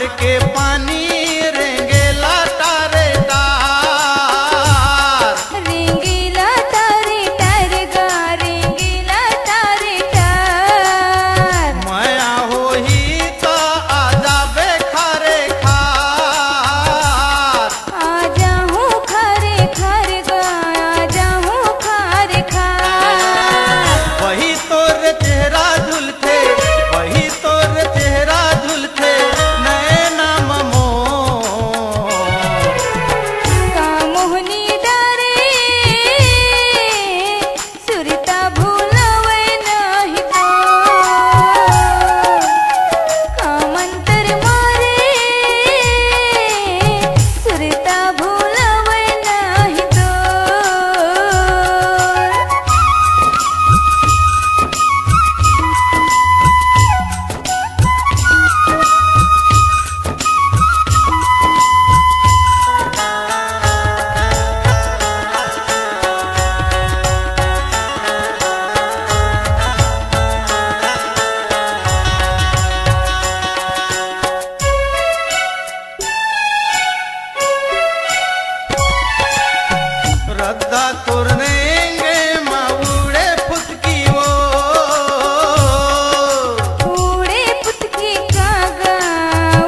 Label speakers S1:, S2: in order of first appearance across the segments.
S1: मार के पानी रेंगेला तारे तार,
S2: रेंगेला तारे तार गा रेंगेला तारे तार।
S1: माया होही तो आ जाबे खारे खार,
S2: आ जाऊं खारे खार गा आ जाऊं खारे खार।
S1: वही तोर चेहरा झुलथे, वही तोर चेहरा झुलथे नैना ममोर।
S2: का मोहनी डारे सुरता भूलवे नाही तो, का मंतर मारे सुरता भूलवे नाही तो।
S1: रद्दा तोरनेंगे माउड़े फुटकी वो,
S2: उड़े पुतकी कागा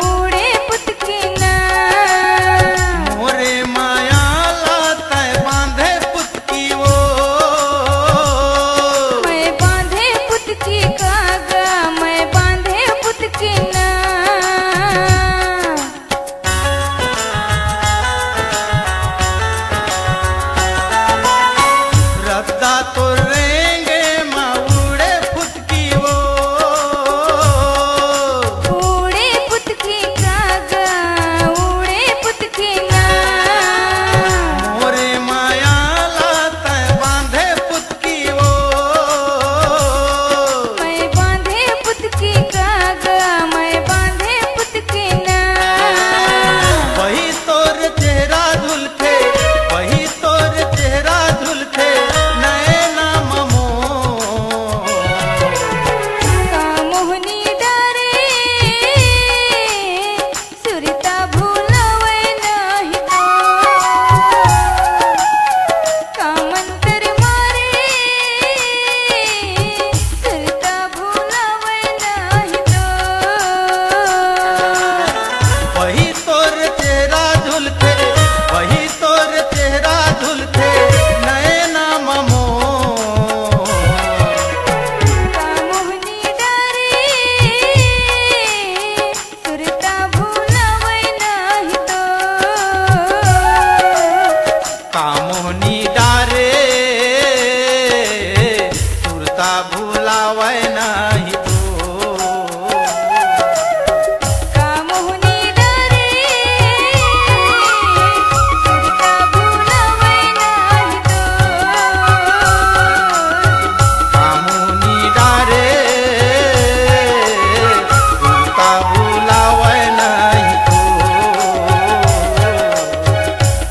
S2: उड़े पुतकी ना,
S1: मोरे माया लाता बांधे फुटकी वो।
S2: मैं बांधे पुतकी कागा मैं बांधे पुतकी ना।
S1: रद्दा तोरेंगे माउड़े फुटकी वो,
S2: उड़े पुतकी कागा उड़े पुतकी ना,
S1: मोरे माया लाता बांधे फुटकी वो।
S2: मैं बांधे पुतकी कागा मैं बांधे पुतकी ना।
S1: वही तोर चेहरा झुलथे, वही तोर चेहरा झुलथे नैना ममोर।
S2: का मोहनी डारे सुरता भूलवे नाही तो, का मंतर मारे सुरता भूलवे नाही तो।
S1: वही तोर चेहरा झुलथे, वही तोर चेहरा झुलथे नैना ममोर।
S2: का मोहनी डारे सुरता भूलवे नाही तो,
S1: कामोहनी डारे सुरता भूलावै नाही तो।
S2: का मोहनी डारे सुरता भूलवे नाही तो,
S1: कामोहनी डारे सुरता भूलावै नाही तो।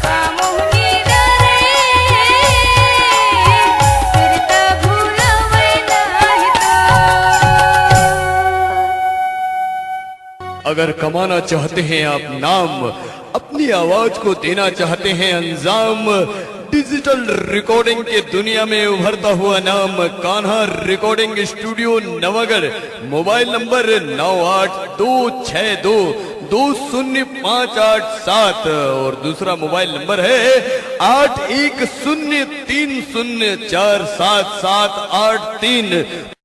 S2: का मोहनी डारे सुरता भूलवे नाही तो।
S3: अगर कमाना चाहते हैं आप नाम, अपनी आवाज को देना चाहते हैं अंजाम, डिजिटल रिकॉर्डिंग के दुनिया में उभरता हुआ नाम Kanha recording studio Navagarh. Mobile number 9826220587 और दूसरा मोबाइल नंबर है 8103047783।